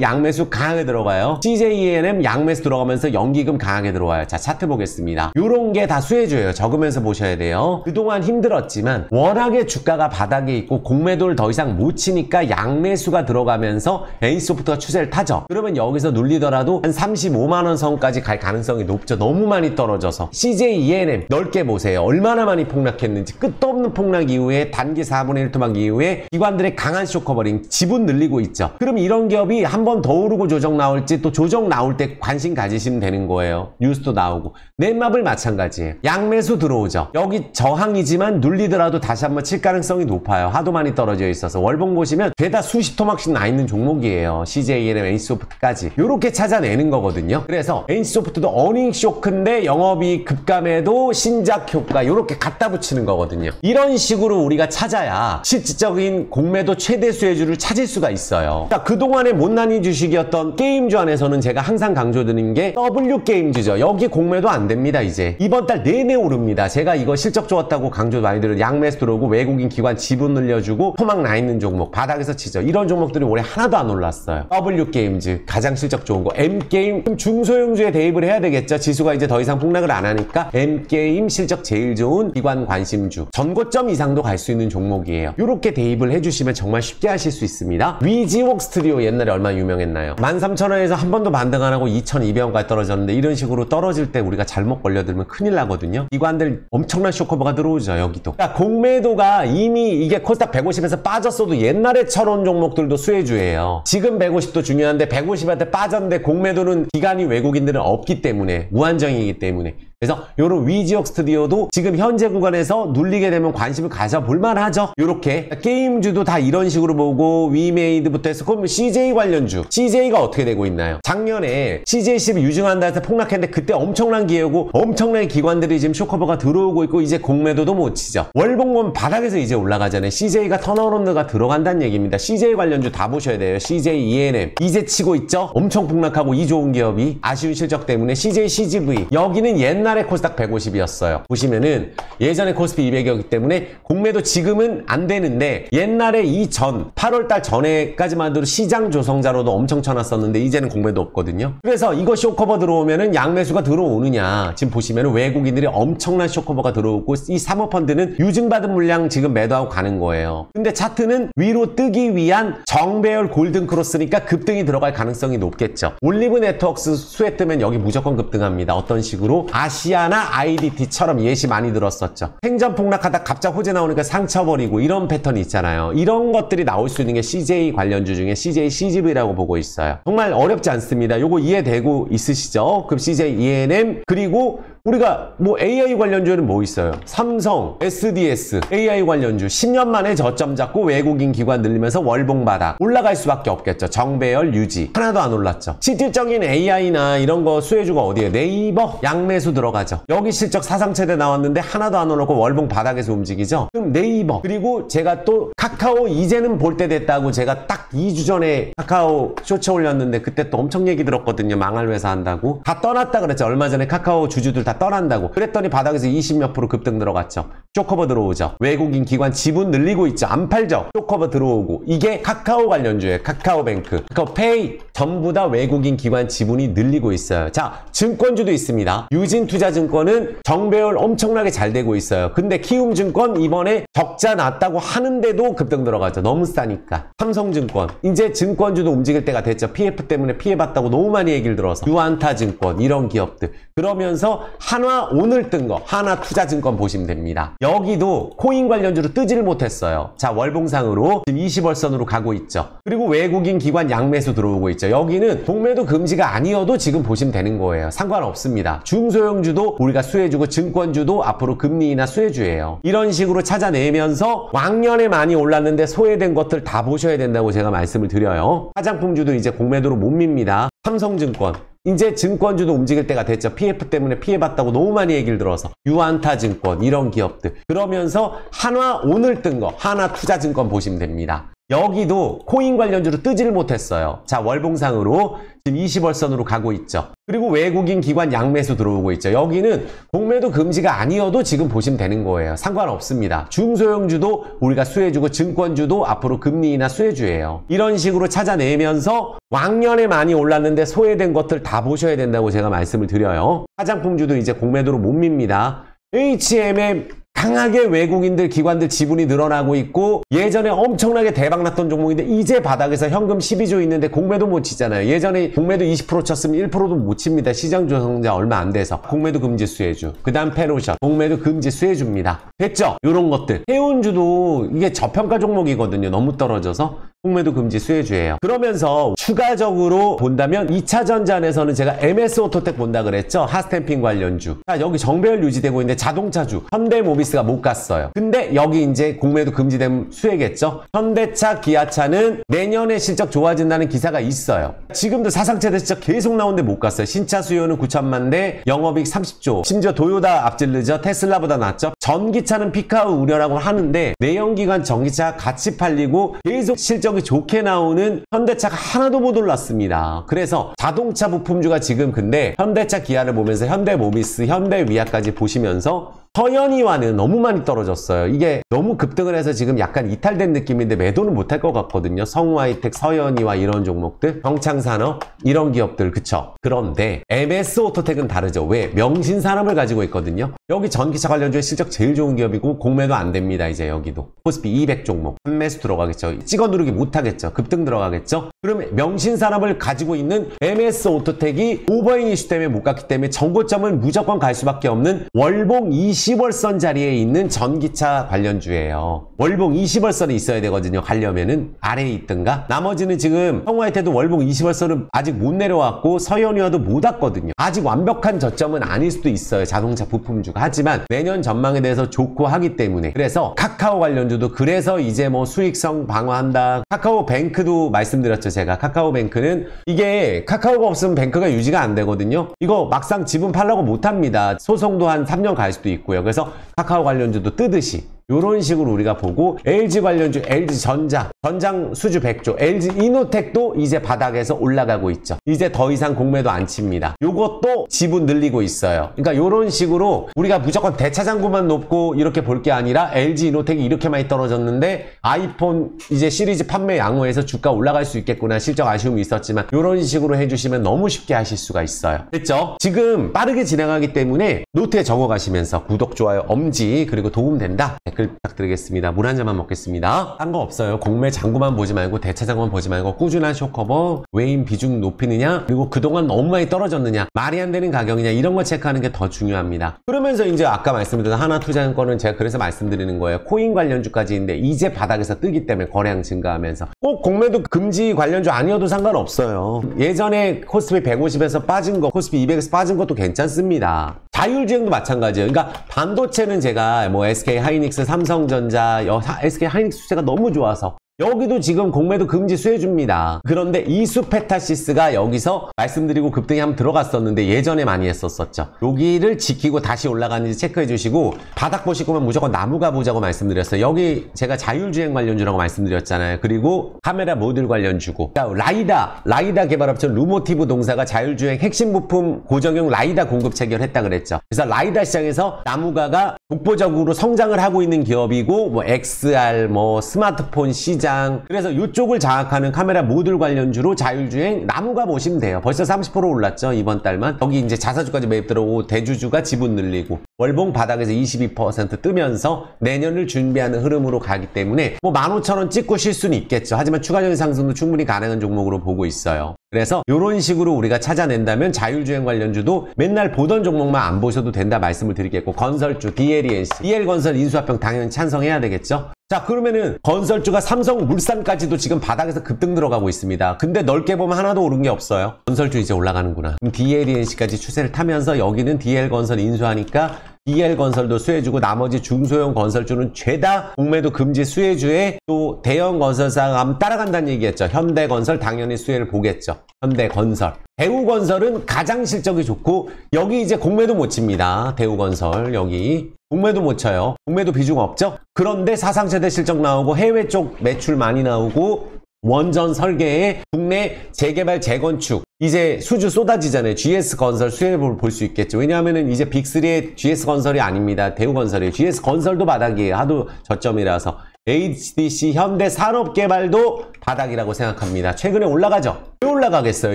양매수 강하게 들어가요. CJENM 양매수 들어가면서 연기금 강하게 들어와요. 자 차트 보겠습니다. 요런 게 다 수혜주예요. 적으면서 보셔야 돼요. 그동안 힘들었지만 워낙에 주가가 바닥에 있고 공매도를 더 이상 못 치니까 양매수가 들어가면서 NC소프트가 추세를 타죠. 그러면 여기서 눌리더라도 한 35만원 선까지 갈 가능성이 높죠. 너무 많이 떨어져서. CJENM 넓게 보세요. 얼마나 많이 폭락했는지. 끝도 없는 폭락 이후에 단기 4분의 1 토막 이후에 기관들의 강한 쇼커버링 지분 늘리고 있죠. 그럼 이런 기업이 한 번 더 오르고 조정 나올지 또 조정 나올 때 관심 가지시면 되는 거예요. 뉴스도 나오고. 넷마블 마찬가지예요. 양매수 들어오죠. 여기 저항이지만 눌리더라도 다시 한번 칠 가능성이 높아요. 하도 많이 떨어져 있어서. 월봉 보시면 죄다 수십 토막씩 나 있는 종목이에요. CJENM, NC소프트까지. 요렇게 찾아내는 거거든요. 그래서 NC소프트도 어닝 쇼크인데 영업이익 급감에도 신작 효과 이렇게 갖다 붙이는 거거든요. 이런 식으로 우리가 찾아야 실질적인 공매도 최대 수혜주를 찾을 수가 있어요. 자, 그동안의 못난이 주식이었던 게임주 안에서는 제가 항상 강조드리는 게 W게임주죠. 여기 공매도 안 됩니다. 이제 이번 달 내내 오릅니다. 제가 이거 실적 좋았다고 강조 많이 드려요. 양매수 들어오고 외국인 기관 지분 늘려주고 토막 나 있는 종목 바닥에서 치죠. 이런 종목들이 올해 하나도 안 올랐어요. W게임즈 가장 실적 좋은 거. M게임 중소형주에 대입을 해야 되겠죠. 지수가 이제 더 이상 폭락을 안 하니까 M게임 실적 제일 좋은 기관 관심주. 전고점 이상도 갈 수 있는 종목이에요. 이렇게 대입을 해주시면 정말 쉽게 하실 수 있습니다. 위지옥 스튜디오 옛날에 얼마나 유명했나요? 13,000원에서 한 번도 반등 안 하고 2,200원까지 떨어졌는데 이런 식으로 떨어질 때 우리가 잘못 걸려들면 큰일 나거든요. 기관들 엄청난 쇼커버가 들어오죠. 여기도. 그러니까 공매도가 이미 이게 코스닥 150에서 빠졌어도 옛날에 처럼 종목들도 수혜주예요. 지금 150도 중요한데 150한테 빠졌는데 공매도는 기관이 외국인들은 없기 때문에 무한정이기 때문에 그래서 요런 위지역 스튜디오도 지금 현재 구간에서 눌리게 되면 관심을 가져볼만 하죠. 요렇게 게임주도 다 이런 식으로 보고 위메이드부터 해서 그럼 CJ 관련주 CJ가 어떻게 되고 있나요? 작년에 CJ10이 유증한다 해서 폭락했는데 그때 엄청난 기회고 엄청난 기관들이 지금 쇼커버가 들어오고 있고 이제 공매도도 못 치죠. 월봉건 바닥에서 이제 올라가잖아요. CJ가 턴어라운드가 들어간다는 얘기입니다. CJ 관련주 다 보셔야 돼요. CJ, ENM 이제 치고 있죠. 엄청 폭락하고 이 좋은 기업이 아쉬운 실적 때문에 CJ, CGV 여기는 옛날에 코스닥 150이었어요. 보시면은 예전에 코스피 200이었기 때문에 공매도 지금은 안 되는데 옛날에 이전 8월달 전에까지만 해도 시장 조성자로도 엄청 쳐놨었는데 이제는 공매도 없거든요. 그래서 이거 쇼커버 들어오면은 양매수가 들어오느냐 지금 보시면은 외국인들이 엄청난 쇼커버가 들어오고 이 사모펀드는 유증받은 물량 지금 매도하고 가는 거예요. 근데 차트는 위로 뜨기 위한 정배열 골든크로스니까 급등이 들어갈 가능성이 높겠죠. 올리브 네트워크스 수혜 뜨면 여기 무조건 급등합니다. 어떤 식으로? 아시아나 IDT처럼 예시 많이 들었었죠. 생전 폭락하다 갑자기 호재 나오니까 상처버리고 이런 패턴이 있잖아요. 이런 것들이 나올 수 있는 게 CJ 관련주 중에 CJ CGV라고 보고 있어요. 정말 어렵지 않습니다. 요거 이해되고 있으시죠? 그럼 CJ ENM 그리고 우리가 뭐 AI 관련주는 뭐 있어요? 삼성, SDS, AI 관련주 10년 만에 저점 잡고 외국인 기관 늘리면서 월봉 바닥 올라갈 수밖에 없겠죠. 정배열 유지 하나도 안 올랐죠. 실질적인 AI나 이런 거 수혜주가 어디에요? 네이버 양매수 들어가죠. 여기 실적 사상 최대 나왔는데 하나도 안 올랐고 월봉 바닥에서 움직이죠. 그럼 네이버 그리고 제가 또 카카오 이제는 볼 때 됐다고 제가 딱 2주 전에 카카오 쇼츠 올렸는데 그때 또 엄청 얘기 들었거든요. 망할 회사 한다고 다 떠났다 그랬죠. 얼마 전에 카카오 주주들 다 떠난다고 그랬더니 바닥에서 20몇 프로 급등 들어갔죠. 쇼커버 들어오죠. 외국인 기관 지분 늘리고 있죠. 안 팔죠. 쇼커버 들어오고 이게 카카오 관련주예요. 카카오뱅크, 카카오페이 전부 다 외국인 기관 지분이 늘리고 있어요. 자, 증권주도 있습니다. 유진투자증권은 정배열 엄청나게 잘 되고 있어요. 근데 키움증권 이번에 적자 났다고 하는데도 급등 들어가죠. 너무 싸니까. 삼성증권 이제 증권주도 움직일 때가 됐죠. PF 때문에 피해봤다고 너무 많이 얘기를 들어서 유안타증권 이런 기업들 그러면서 한화 오늘 뜬 거 하나투자증권 보시면 됩니다. 여기도 코인 관련주로 뜨지를 못했어요. 자, 월봉상으로 지금 20월선으로 가고 있죠. 그리고 외국인 기관 양매수 들어오고 있죠. 여기는 공매도 금지가 아니어도 지금 보시면 되는 거예요. 상관없습니다. 중소형주도 우리가 수혜주고 증권주도 앞으로 금리나 수혜주예요. 이런 식으로 찾아내면서 왕년에 많이 올랐는데 소외된 것들 다 보셔야 된다고 제가 말씀을 드려요. 화장품주도 이제 공매도로 못 밉니다. 삼성증권 이제 증권주도 움직일 때가 됐죠. PF 때문에 피해봤다고 너무 많이 얘기를 들어서 유안타증권 이런 기업들 그러면서 한화 오늘 뜬 거 하나투자증권 보시면 됩니다. 여기도 코인 관련주로 뜨지를 못했어요. 자, 월봉상으로 지금 20월선으로 가고 있죠. 그리고 외국인 기관 양매수 들어오고 있죠. 여기는 공매도 금지가 아니어도 지금 보시면 되는 거예요. 상관없습니다. 중소형주도 우리가 수혜주고 증권주도 앞으로 금리나 수혜주예요. 이런 식으로 찾아내면서 왕년에 많이 올랐는데 소외된 것들 다 보셔야 된다고 제가 말씀을 드려요. 화장품주도 이제 공매도로 못 밉니다. HMM 강하게 외국인들 기관들 지분이 늘어나고 있고 예전에 엄청나게 대박났던 종목인데 이제 바닥에서 현금 12조 있는데 공매도 못 치잖아요. 예전에 공매도 20% 쳤으면 1%도 못 칩니다. 시장 조성자 얼마 안 돼서. 공매도 금지 수혜주. 그 다음 페노션 공매도 금지 수혜주입니다. 됐죠? 이런 것들. 해운주도 이게 저평가 종목이거든요. 너무 떨어져서 공매도 금지 수혜주예요. 그러면서 추가적으로 본다면 2차전지안에서는 제가 MS오토텍 본다 그랬죠. 핫스탬핑 관련주. 자, 여기 정배열 유지되고 있는데 자동차주 현대모비스가 못 갔어요. 근데 여기 이제 공매도 금지된 수혜겠죠. 현대차, 기아차는 내년에 실적 좋아진다는 기사가 있어요. 지금도 사상최대 실적 계속 나오는데 못 갔어요. 신차 수요는 9천만 대, 영업이익 30조. 심지어 도요타 앞질르죠. 테슬라보다 낫죠. 전기차는 피크아웃 우려라고 하는데 내연기관 전기차 같이 팔리고 계속 실적이 좋게 나오는 현대차가 하나도 못 올랐습니다. 그래서 자동차 부품주가 지금 근데 현대차, 기아를 보면서 현대모비스, 현대위아까지 보시면서 서현이와는 너무 많이 떨어졌어요. 이게 너무 급등을 해서 지금 약간 이탈된 느낌인데 매도는 못할 것 같거든요. 성우하이텍, 서현이와 이런 종목들, 경창산업 이런 기업들, 그쵸? 그런데 MS오토텍은 다르죠. 왜? 명신산업을 가지고 있거든요. 여기 전기차 관련주에 실적 제일 좋은 기업이고 공매도 안 됩니다. 이제 여기도 코스피 200 종목 판매수 들어가겠죠. 찍어 누르기 못하겠죠. 급등 들어가겠죠. 그러면 명신산업을 가지고 있는 MS오토텍이 오버행 이슈 때문에 못 갔기 때문에 정고점은 무조건 갈 수밖에 없는 월봉 20월선 자리에 있는 전기차 관련주예요. 월봉 20월선에 있어야 되거든요. 가려면은 아래에 있든가. 나머지는 지금 성우하이텍도 월봉 20월선은 아직 못 내려왔고 서현이와도 못 왔거든요. 아직 완벽한 저점은 아닐 수도 있어요. 자동차 부품주가. 하지만 내년 전망에 대해서 좋고 하기 때문에. 그래서 카카오 관련주도 그래서 이제 뭐 수익성 방어한다. 카카오뱅크도 말씀드렸죠. 제가 카카오뱅크는 이게 카카오가 없으면 뱅크가 유지가 안 되거든요. 이거 막상 지분 팔라고 못합니다. 소송도 한 3년 갈 수도 있고요. 그래서 카카오 관련주도 뜨듯이 이런 식으로 우리가 보고 LG 관련주, LG전자, 전장 수주 100조, LG이노텍도 이제 바닥에서 올라가고 있죠. 이제 더 이상 공매도 안 칩니다. 요것도 지분 늘리고 있어요. 그러니까 이런 식으로 우리가 무조건 대차장구만 높고 이렇게 볼 게 아니라 LG이노텍이 이렇게 많이 떨어졌는데 아이폰 이제 시리즈 판매 양호해서 주가 올라갈 수 있겠구나. 실적 아쉬움이 있었지만 이런 식으로 해주시면 너무 쉽게 하실 수가 있어요. 됐죠? 지금 빠르게 진행하기 때문에 노트에 적어가시면서 구독, 좋아요, 엄지 그리고 도움된다. 댓글 부탁드리겠습니다. 물 한 잔만 먹겠습니다. 딴 거 없어요. 공매 장구만 보지 말고 대차장구만 보지 말고 꾸준한 쇼커버, 외인 비중 높이느냐 그리고 그동안 너무 많이 떨어졌느냐 말이 안 되는 가격이냐 이런 거 체크하는 게 더 중요합니다. 그러면서 이제 아까 말씀드린 하나투자증권은 제가 그래서 말씀드리는 거예요. 코인 관련주까지 있는데 이제 바닥에서 뜨기 때문에 거래량 증가하면서 꼭 공매도 금지 관련주 아니어도 상관없어요. 예전에 코스피 150에서 빠진 거 코스피 200에서 빠진 것도 괜찮습니다. 자율주행도 마찬가지예요. 그러니까 반도체는 제가 뭐 SK 하이닉스, 삼성전자, SK 하이닉스 수세가 너무 좋아서 여기도 지금 공매도 금지 수혜줍니다. 그런데 이수페타시스가 여기서 말씀드리고 급등이 한번 들어갔었는데 예전에 많이 했었죠. 여기를 지키고 다시 올라가는지 체크해 주시고 바닥 보실 거면 무조건 나무가 보자고 말씀드렸어요. 여기 제가 자율주행 관련주라고 말씀드렸잖아요. 그리고 카메라 모듈 관련주고 라이다 개발업체 루모티브 동사가 자율주행 핵심 부품 고정형 라이다 공급 체결했다 그랬죠. 그래서 라이다 시장에서 나무가가 독보적으로 성장을 하고 있는 기업이고 뭐 XR 뭐 스마트폰 시장 그래서 이쪽을 장악하는 카메라 모듈 관련주로 자율주행 나무가 보시면 돼요. 벌써 30% 올랐죠. 이번 달만. 여기 이제 자사주까지 매입 들어오고 대주주가 지분 늘리고 월봉 바닥에서 22% 뜨면서 내년을 준비하는 흐름으로 가기 때문에 뭐 15,000원 찍고 쉴 수는 있겠죠. 하지만 추가적인 상승도 충분히 가능한 종목으로 보고 있어요. 그래서 이런 식으로 우리가 찾아낸다면 자율주행 관련주도 맨날 보던 종목만 안 보셔도 된다 말씀을 드리겠고 건설주, DLENC, DL건설 인수합병 당연히 찬성해야 되겠죠. 자 그러면은 건설주가 삼성물산까지도 지금 바닥에서 급등 들어가고 있습니다. 근데 넓게 보면 하나도 오른 게 없어요. 건설주 이제 올라가는구나. 그럼 DLENC까지 추세를 타면서 여기는 DL건설 인수하니까 DL건설도 수혜주고 나머지 중소형 건설주는 죄다 공매도 금지 수혜주에 또 대형 건설사가 가면 따라간다는 얘기겠죠. 현대건설 당연히 수혜를 보겠죠. 현대건설. 대우건설은 가장 실적이 좋고 여기 이제 공매도 못 칩니다. 대우건설 여기. 공매도 못 쳐요. 공매도 비중 없죠? 그런데 사상 최대 실적 나오고 해외 쪽 매출 많이 나오고 원전 설계에 국내 재개발 재건축 이제 수주 쏟아지잖아요. GS건설 수혜를 볼 수 있겠죠. 왜냐하면 이제 빅3의 GS건설이 아닙니다. 대우건설이에요. GS건설도 바닥이에요. 하도 저점이라서. HDC 현대산업개발도 바닥이라고 생각합니다. 최근에 올라가죠? 왜 올라가겠어요?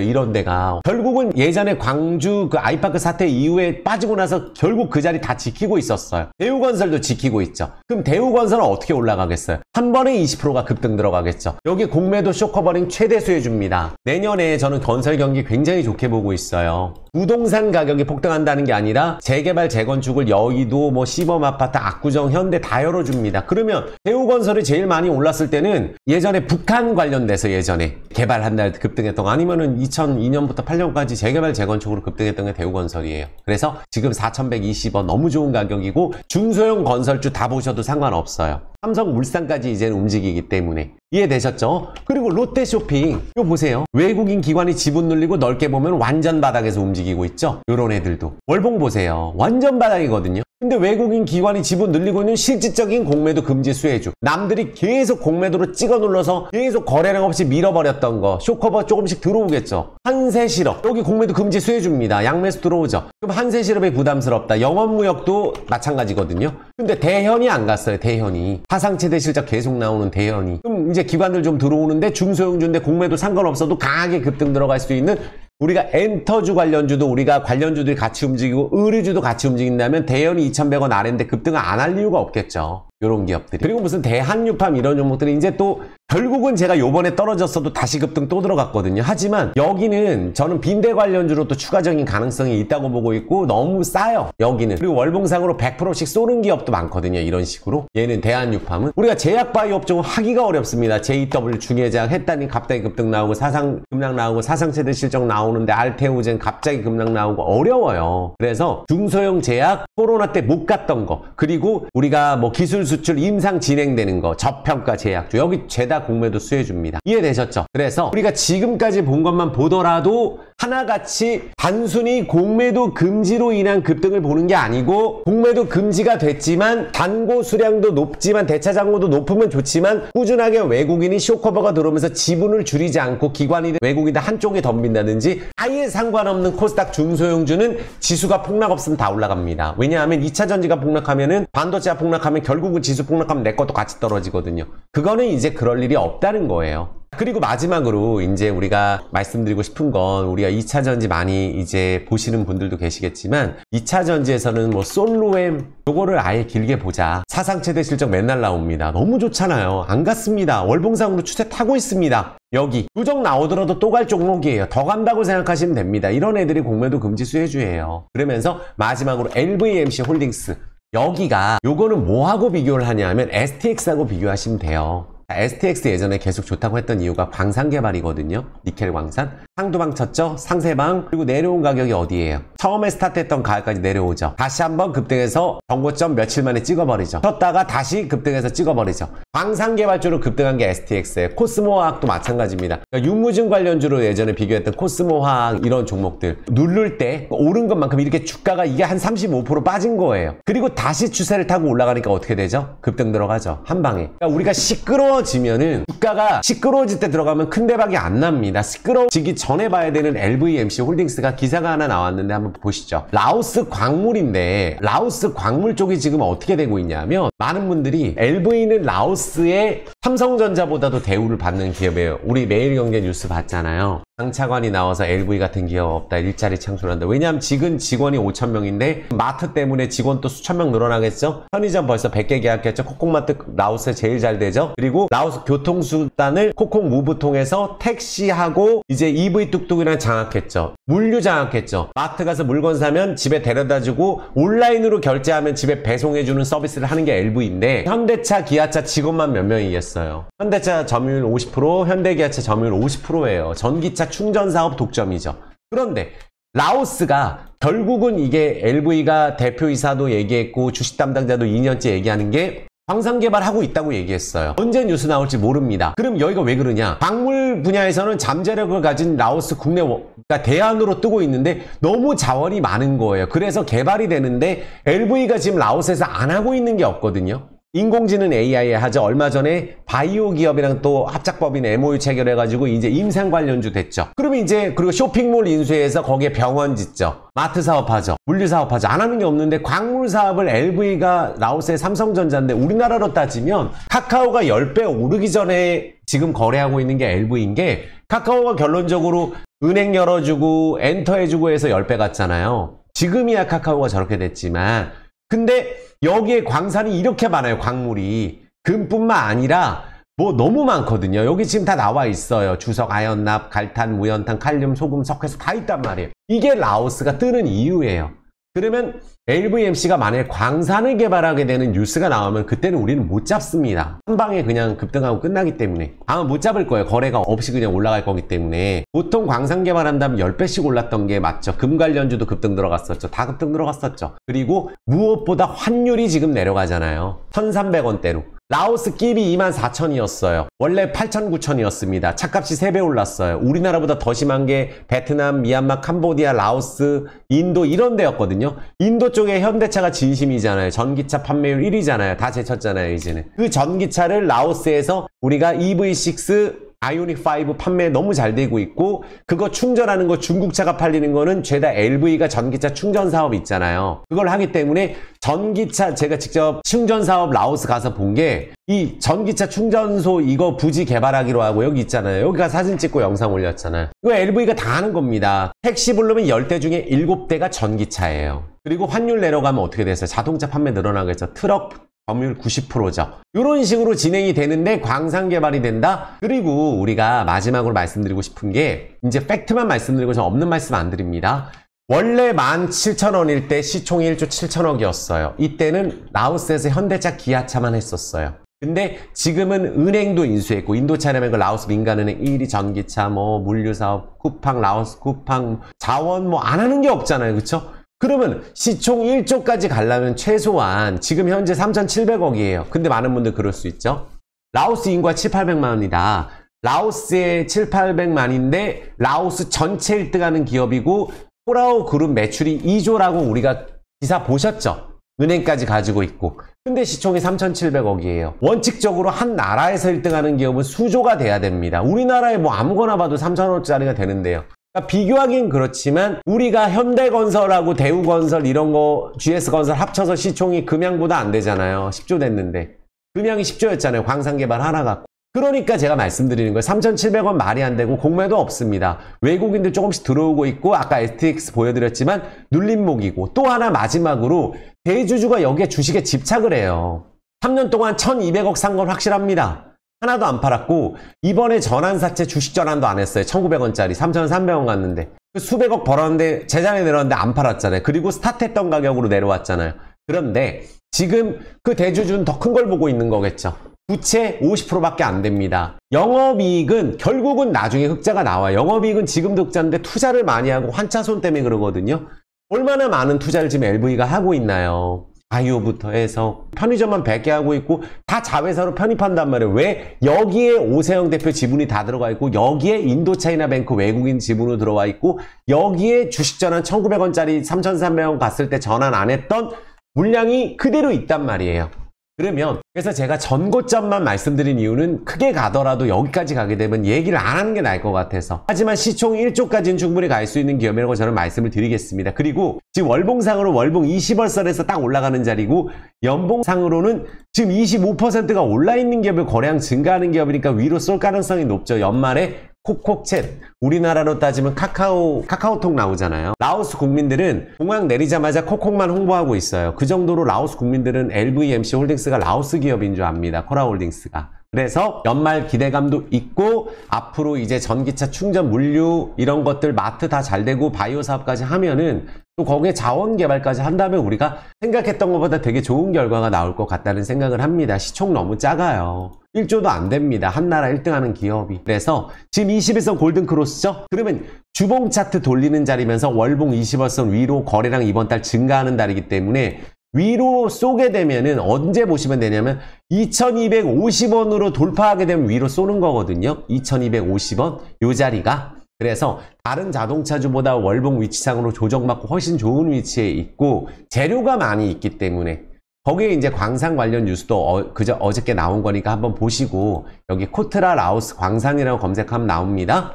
이런 데가. 결국은 예전에 광주 그 아이파크 사태 이후에 빠지고 나서 결국 그 자리 다 지키고 있었어요. 대우건설도 지키고 있죠. 그럼 대우건설은 어떻게 올라가겠어요? 한 번에 20%가 급등 들어가겠죠. 여기 공매도 쇼커버링 최대 수혜줍니다. 내년에 저는 건설 경기 굉장히 좋게 보고 있어요. 부동산 가격이 폭등한다는 게 아니라 재개발 재건축을 여의도 뭐 시범아파트 압구정 현대 다 열어줍니다. 그러면 대우건설이 제일 많이 올랐을 때는 예전에 북한 관련돼서 예전에 개발한다 할 때 급등했던 거 아니면은 2002년부터 8년까지 재개발 재건축으로 급등했던 게 대우건설이에요. 그래서 지금 4,120원 너무 좋은 가격이고 중소형 건설주 다 보셔도 상관없어요. 삼성물산까지 이제는 움직이기 때문에 이해되셨죠? 그리고 롯데쇼핑 이거 보세요. 외국인 기관이 지분 늘리고 넓게 보면 완전 바닥에서 움직이고 있죠? 요런 애들도 월봉 보세요. 완전 바닥이거든요. 근데 외국인 기관이 지분 늘리고 있는 실질적인 공매도 금지 수혜주, 남들이 계속 공매도로 찍어 눌러서 계속 거래량 없이 밀어버렸던 거 쇼커버 조금씩 들어오겠죠. 한세실업 여기 공매도 금지 수혜주입니다. 양매수 들어오죠. 그럼 한세실업이 부담스럽다. 영업무역도 마찬가지거든요. 근데 대현이 안 갔어요. 대현이 하상 최대 실적 계속 나오는 대현이. 그럼 이제 기관들 좀 들어오는데 중소형주인데 공매도 상관없어도 강하게 급등 들어갈 수 있는 우리가 엔터주 관련주도 우리가 관련주들이 같이 움직이고 의류주도 같이 움직인다면 대현이 2,100원 아래인데 급등을 안 할 이유가 없겠죠. 이런 기업들이. 그리고 무슨 대한유팜 이런 종목들이 이제 또 결국은 제가 요번에 떨어졌어도 다시 급등 또 들어갔거든요. 하지만 여기는 저는 빈대 관련주로 또 추가적인 가능성이 있다고 보고 있고 너무 싸요. 여기는. 그리고 월봉상으로 100%씩 쏘는 기업도 많거든요. 이런 식으로. 얘는 대한유팜은 우리가 제약바이오 업종은 하기가 어렵습니다. JW 중해제약 했다니 갑자기 급등 나오고 사상 급락 나오고 사상체대 실적 나오는데 알테오젠 갑자기 급락 나오고 어려워요. 그래서 중소형 제약 코로나 때 못 갔던 거 그리고 우리가 뭐 기술 수출 임상 진행되는 거 저평가 제약주 여기 죄다 공매도 수혜줍니다. 이해되셨죠? 그래서 우리가 지금까지 본 것만 보더라도 하나같이 단순히 공매도 금지로 인한 급등을 보는 게 아니고 공매도 금지가 됐지만 잔고 수량도 높지만 대차 잔고도 높으면 좋지만 꾸준하게 외국인이 쇼커버가 들어오면서 지분을 줄이지 않고 기관이든 외국인들 한쪽에 덤빈다든지 아예 상관없는 코스닥 중소형주는 지수가 폭락 없으면 다 올라갑니다. 왜냐하면 2차 전지가 폭락하면은 반도체가 폭락하면 결국은 지수 폭락하면 내 것도 같이 떨어지거든요. 그거는 이제 그럴 일이 없다는 거예요. 그리고 마지막으로 이제 우리가 말씀드리고 싶은 건 우리가 2차 전지 많이 이제 보시는 분들도 계시겠지만 2차 전지에서는 뭐 솔로엠 요거를 아예 길게 보자. 사상 최대 실적 맨날 나옵니다. 너무 좋잖아요. 안 갔습니다. 월봉상으로 추세 타고 있습니다. 여기 누적 나오더라도 또 갈 종목이에요. 더 간다고 생각하시면 됩니다. 이런 애들이 공매도 금지 수혜주예요. 그러면서 마지막으로 LVMC 홀딩스 여기가 요거는 뭐하고 비교를 하냐면 STX하고 비교하시면 돼요. STX 예전에 계속 좋다고 했던 이유가 광산 개발이거든요. 니켈 광산. 상두방 쳤죠? 상세방. 그리고 내려온 가격이 어디예요? 처음에 스타트했던 가격까지 내려오죠. 다시 한번 급등해서 정고점 며칠 만에 찍어버리죠. 쳤다가 다시 급등해서 찍어버리죠. 광산 개발주로 급등한 게 STX예요. 코스모화학도 마찬가지입니다. 그러니까 유무증 관련주로 예전에 비교했던 코스모화학 이런 종목들 누를 때 오른 것만큼 이렇게 주가가 이게 한 35% 빠진 거예요. 그리고 다시 추세를 타고 올라가니까 어떻게 되죠? 급등 들어가죠. 한 방에. 그러니까 우리가 시끄러워지면은 주가가 시끄러워질 때 들어가면 큰 대박이 안 납니다. 시끄러워지기 전에 봐야 되는 LVMC 홀딩스가 기사가 하나 나왔는데 한번 보시죠. 라오스 광물인데 라오스 광물 쪽이 지금 어떻게 되고 있냐면 많은 분들이 LV는 라오스의 삼성전자보다도 대우를 받는 기업이에요. 우리 매일경제 뉴스 봤잖아요. 장차관이 나와서 LV 같은 기업 없다. 일자리 창출한다. 왜냐하면 지금 직원이 5,000명인데 마트 때문에 직원 또 수천 명 늘어나겠죠. 편의점 벌써 100개 계약했죠. 코콕마트 라오스에 제일 잘 되죠. 그리고 라오스 교통수단을 코콕무브 통해서 택시하고 이제 EV 뚝뚝이랑 장악했죠. 물류 장악했죠. 마트 가서 물건 사면 집에 데려다주고 온라인으로 결제하면 집에 배송해주는 서비스를 하는 게 LV인데 현대차, 기아차 직원만 몇 명이겠어요. 현대차 점유율 50%, 현대기아차 점유율 50%예요. 전기차 충전 사업 독점이죠. 그런데 라오스가 결국은 이게 LV가 대표이사도 얘기했고 주식 담당자도 2년째 얘기하는 게 광산 개발하고 있다고 얘기했어요. 언제 뉴스 나올지 모릅니다. 그럼 여기가 왜 그러냐? 광물 분야에서는 잠재력을 가진 라오스 국내가 대안으로 뜨고 있는데 너무 자원이 많은 거예요. 그래서 개발이 되는데 LV가 지금 라오스에서 안 하고 있는 게 없거든요. 인공지능 AI에 하죠. 얼마 전에 바이오 기업이랑 또 합작법인 MOU 체결해가지고 이제 임상 관련주 됐죠. 그러면 이제 그리고 쇼핑몰 인수해서 거기에 병원 짓죠. 마트 사업하죠. 물류 사업하죠. 안 하는 게 없는데 광물 사업을 LV가 라오스의 삼성전자인데 우리나라로 따지면 카카오가 10배 오르기 전에 지금 거래하고 있는 게 LV인 게 카카오가 결론적으로 은행 열어주고 엔터 해주고 해서 10배 갔잖아요. 지금이야 카카오가 저렇게 됐지만 근데 여기에 광산이 이렇게 많아요. 광물이. 금뿐만 아니라 뭐 너무 많거든요. 여기 지금 다 나와 있어요. 주석, 아연납, 갈탄, 무연탄, 칼륨, 소금, 석회수 다 있단 말이에요. 이게 라오스가 뜨는 이유예요. 그러면 LVMC가 만약에 광산을 개발하게 되는 뉴스가 나오면 그때는 우리는 못 잡습니다. 한 방에 그냥 급등하고 끝나기 때문에 아마 못 잡을 거예요. 거래가 없이 그냥 올라갈 거기 때문에 보통 광산 개발한다면 10배씩 올랐던 게 맞죠. 금 관련주도 급등 들어갔었죠. 다 급등 들어갔었죠. 그리고 무엇보다 환율이 지금 내려가잖아요. 1,300원대로. 라오스 끼비 24,000이었어요. 원래 8,000, 9,000이었습니다. 차값이 3배 올랐어요. 우리나라보다 더 심한 게 베트남, 미얀마, 캄보디아, 라오스, 인도 이런 데였거든요. 인도 쪽에 현대차가 진심이잖아요. 전기차 판매율 1위잖아요. 다 제쳤잖아요, 이제는. 그 전기차를 라오스에서 우리가 EV6 아이오닉 5 판매 너무 잘 되고 있고, 그거 충전하는 거 중국차가 팔리는 거는 죄다 LV가 전기차 충전 사업 있잖아요. 그걸 하기 때문에 전기차, 제가 직접 충전 사업 라오스 가서 본 게 이 전기차 충전소 이거 부지 개발하기로 하고, 여기 있잖아요. 여기가 사진 찍고 영상 올렸잖아요. 이거 LV가 다 하는 겁니다. 택시 부르면 10대 중에 7대가 전기차예요. 그리고 환율 내려가면 어떻게 됐어요? 자동차 판매 늘어나겠죠. 트럭 점유율 90%죠. 이런 식으로 진행이 되는데 광산 개발이 된다? 그리고 우리가 마지막으로 말씀드리고 싶은 게, 이제 팩트만 말씀드리고 저 없는 말씀 안 드립니다. 원래 17,000원일 때 시총이 1조 7천억이었어요. 이때는 라오스에서 현대차, 기아차만 했었어요. 근데 지금은 은행도 인수했고, 인도차라면 그 라오스 민간은행 1위 전기차, 물류사업, 쿠팡, 라오스 쿠팡, 자원 안 하는 게 없잖아요. 그쵸? 그러면 시총 1조까지 가려면 최소한 지금 현재 3,700억이에요. 근데 많은 분들 그럴 수 있죠. 라오스 인구가 7,800만 원이다. 라오스의 7,800만인데 라오스 전체 1등하는 기업이고, 호라오 그룹 매출이 2조라고 우리가 기사 보셨죠? 은행까지 가지고 있고. 근데 시총이 3,700억이에요. 원칙적으로 한 나라에서 1등하는 기업은 수조가 돼야 됩니다. 우리나라에 아무거나 봐도 3,000억짜리가 되는데요. 그러니까 비교하긴 그렇지만 우리가 현대건설하고 대우건설 이런 거 GS건설 합쳐서 시총이 금양보다 안 되잖아요. 10조 됐는데. 금양이 10조였잖아요. 광산개발 하나 갖고. 그러니까 제가 말씀드리는 거예요. 3,700원 말이 안 되고 공매도 없습니다. 외국인들 조금씩 들어오고 있고, 아까 STX 보여드렸지만 눌림목이고, 또 하나 마지막으로 대주주가 여기에 주식에 집착을 해요. 3년 동안 1,200억 산 건 확실합니다. 하나도 안 팔았고, 이번에 전환사채 주식 전환도 안 했어요. 1,900원짜리 3,300원 갔는데 수백억 벌었는데 재산이 내려왔는데 안 팔았잖아요. 그리고 스타트했던 가격으로 내려왔잖아요. 그런데 지금 그 대주주는 더 큰 걸 보고 있는 거겠죠. 부채 50%밖에 안 됩니다. 영업이익은 결국은 나중에 흑자가 나와요. 영업이익은 지금도 흑자인데 투자를 많이 하고 환차손 때문에 그러거든요. 얼마나 많은 투자를 지금 LV가 하고 있나요? 바이오부터 해서 편의점만 100개 하고 있고 다 자회사로 편입한단 말이에요. 왜? 여기에 오세영 대표 지분이 다 들어가 있고, 여기에 인도차이나뱅크 외국인 지분으로 들어와 있고, 여기에 주식 전환 1,900원짜리 3,300원 갔을 때 전환 안 했던 물량이 그대로 있단 말이에요. 그러면 그래서 제가 전고점만 말씀드린 이유는 크게 가더라도 여기까지 가게 되면 얘기를 안 하는 게 나을 것 같아서. 하지만 시총 1조까지는 충분히 갈 수 있는 기업이라고 저는 말씀을 드리겠습니다. 그리고 지금 월봉상으로 월봉 20월선에서 딱 올라가는 자리고, 연봉상으로는 지금 25%가 올라있는 기업을 거래량 증가하는 기업이니까 위로 쏠 가능성이 높죠. 연말에 콕콕챗, 우리나라로 따지면 카카오톡 나오잖아요. 라오스 국민들은 공항 내리자마자 콕콕만 홍보하고 있어요. 그 정도로 라오스 국민들은 LVMC 홀딩스가 라오스 기업인 줄 압니다. 코라홀딩스가. 그래서 연말 기대감도 있고, 앞으로 이제 전기차 충전 물류 이런 것들 마트 다 잘 되고 바이오 사업까지 하면은, 또 거기에 자원 개발까지 한다면 우리가 생각했던 것보다 되게 좋은 결과가 나올 것 같다는 생각을 합니다. 시총 너무 작아요. 1조도 안 됩니다. 한 나라 1등하는 기업이. 그래서 지금 21선 골든크로스죠? 그러면 주봉 차트 돌리는 자리면서 월봉 20월선 위로 거래량 이번 달 증가하는 달이기 때문에 위로 쏘게 되면은 언제 보시면 되냐면 2,250원으로 돌파하게 되면 위로 쏘는 거거든요. 2,250원 요 자리가. 그래서 다른 자동차주보다 월봉 위치상으로 조정받고 훨씬 좋은 위치에 있고, 재료가 많이 있기 때문에 거기에 이제 광산 관련 뉴스도 어저께 나온 거니까 한번 보시고, 여기 코트라 라오스 광산이라고 검색하면 나옵니다.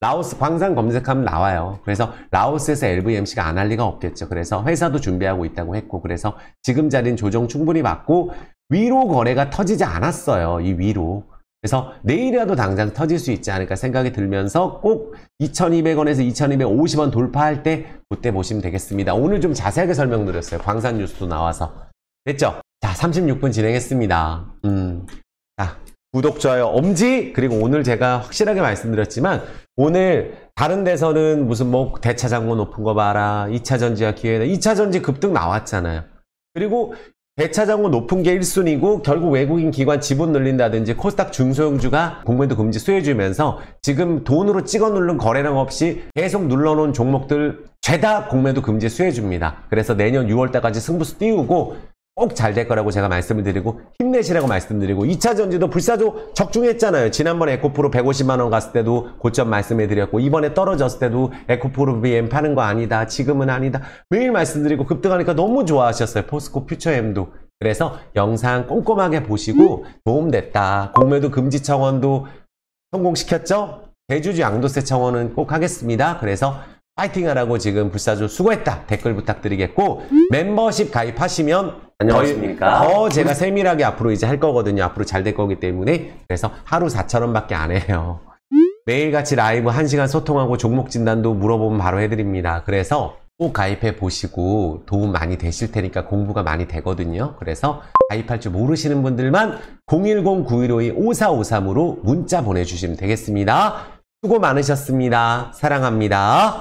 라오스 광산 검색하면 나와요. 그래서 라오스에서 LVMC가 안 할 리가 없겠죠. 그래서 회사도 준비하고 있다고 했고, 그래서 지금 자리는 조정 충분히 받고 위로 거래가 터지지 않았어요. 이 위로. 그래서 내일이라도 당장 터질 수 있지 않을까 생각이 들면서 꼭 2,200원에서 2,250원 돌파할 때 그때 보시면 되겠습니다. 오늘 좀 자세하게 설명드렸어요. 광산 뉴스도 나와서. 됐죠? 자, 36분 진행했습니다. 자, 구독, 좋아요, 엄지. 그리고 오늘 제가 확실하게 말씀드렸지만, 오늘 다른 데서는 무슨 대차장고 높은 거 봐라, 2차전지와 기회다, 2차전지 급등 나왔잖아요. 그리고 대차장고 높은 게 1순위고, 결국 외국인 기관 지분 늘린다든지 코스닥 중소형주가 공매도 금지 수혜주면서 지금 돈으로 찍어 누른 거래량 없이 계속 눌러놓은 종목들 죄다 공매도 금지 수혜주입니다. 그래서 내년 6월달까지 승부수 띄우고 꼭 잘 될 거라고 제가 말씀을 드리고 힘내시라고 말씀드리고 2차 전지도 불사조 적중했잖아요. 지난번에 에코프로 150만 원 갔을 때도 고점 말씀해 드렸고 이번에 떨어졌을 때도 에코프로 BM 파는 거 아니다. 지금은 아니다. 매일 말씀드리고 급등하니까 너무 좋아하셨어요. 포스코 퓨처엠도. 그래서 영상 꼼꼼하게 보시고 도움됐다. 공매도 금지 청원도 성공시켰죠? 대주주 양도세 청원은 꼭 하겠습니다. 그래서 파이팅 하라고 지금 불사조 수고했다. 댓글 부탁드리겠고 멤버십 가입하시면 안녕하십니까? 더 제가 세밀하게 앞으로 이제 할 거거든요. 앞으로 잘 될 거기 때문에. 그래서 하루 4,000원밖에 안 해요. 매일같이 라이브 1시간 소통하고 종목 진단도 물어보면 바로 해드립니다. 그래서 꼭 가입해 보시고 도움 많이 되실 테니까 공부가 많이 되거든요. 그래서 가입할 줄 모르시는 분들만 010-9152-5453으로 문자 보내주시면 되겠습니다. 수고 많으셨습니다. 사랑합니다.